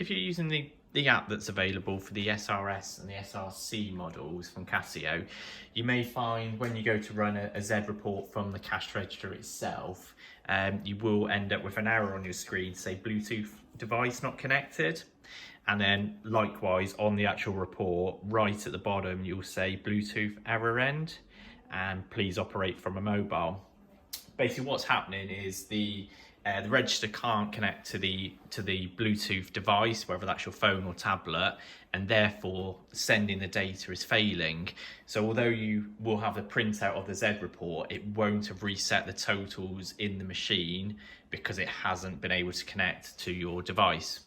if you're using the app that's available for the SRS and the SRC models from Casio, you may find when you go to run a Z report from the cash register itself, you will end up with an error on your screen, say Bluetooth device not connected. And then likewise on the actual report, right at the bottom, you'll say Bluetooth error end and please operate from a mobile. Basically what's happening is the register can't connect to the Bluetooth device, whether that's your phone or tablet, and therefore sending the data is failing. So although you will have a printout of the Z report, it won't have reset the totals in the machine because it hasn't been able to connect to your device.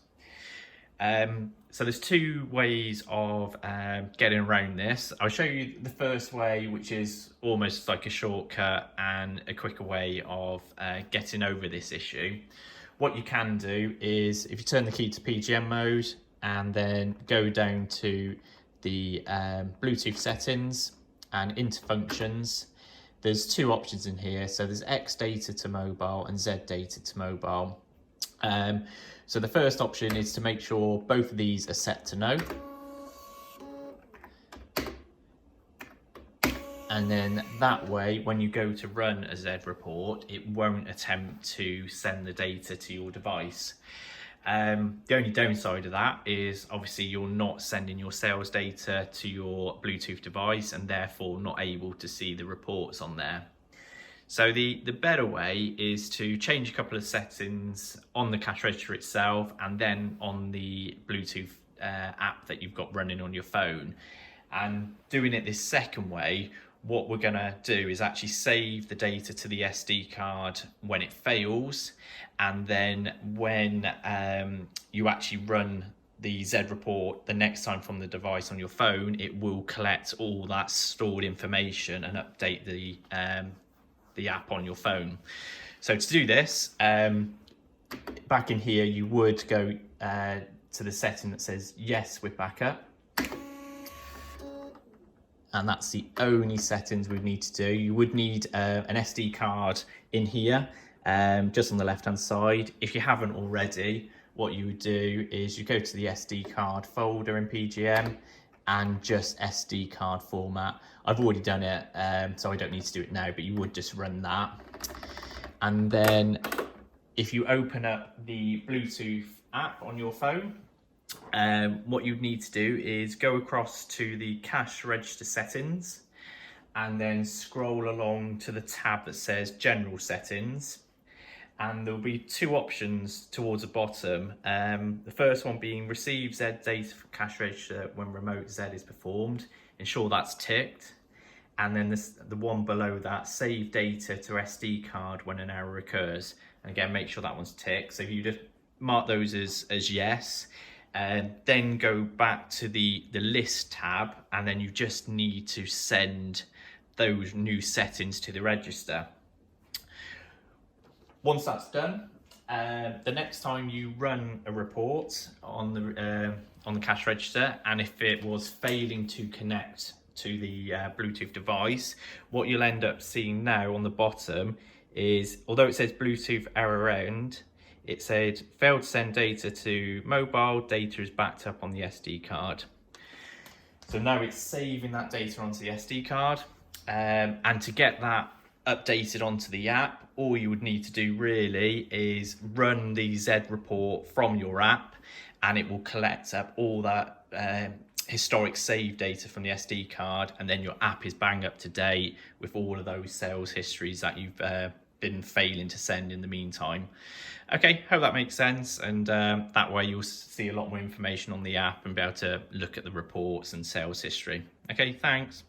So there's two ways of getting around this. I'll show you the first way, which is almost like a shortcut and a quicker way of getting over this issue. What you can do is if you turn the key to PGM mode and then go down to the Bluetooth settings and into functions, there's two options in here. So there's X data to mobile and Z data to mobile. So the first option is to make sure both of these are set to no. And then that way, when you go to run a Z report, it won't attempt to send the data to your device. The only downside of that is obviously you're not sending your sales data to your Bluetooth device and therefore not able to see the reports on there. So the better way is to change a couple of settings on the cash register itself and then on the Bluetooth app that you've got running on your phone. And doing it this second way, what we're going to do is actually save the data to the SD card when it fails, and then when you actually run the Z report the next time from the device on your phone, it will collect all that stored information and update the app on your phone. So to do this, back in here, you would go to the setting that says yes with backup. And that's the only settings we need to do. You would need an SD card in here, just on the left-hand side. If you haven't already, what you would do is you go to the SD card folder in PGM and just SD card format. I've already done it, so I don't need to do it now, but you would just run that. And then if you open up the Bluetooth app on your phone, what you'd need to do is go across to the cash register settings and then scroll along to the tab that says general settings. And there'll be two options towards the bottom. The first one being receive Z data from cash register when remote Z is performed. Ensure that's ticked. And then the one below that, save data to SD card when an error occurs. And again, make sure that one's ticked. So if you just mark those as yes, then go back to the list tab, and then you just need to send those new settings to the register. Once that's done, the next time you run a report on the cash register, and if it was failing to connect to the Bluetooth device, what you'll end up seeing now on the bottom is, although it says Bluetooth error end, it said failed to send data to mobile, data is backed up on the SD card. So now it's saving that data onto the SD card, and to get that updated onto the app, all you would need to do really is run the Z report from your app, and it will collect up all that historic save data from the SD card, and then your app is bang up to date with all of those sales histories that you've been failing to send in the meantime. Okay, hope that makes sense, and that way you'll see a lot more information on the app and be able to look at the reports and sales history. Okay, thanks.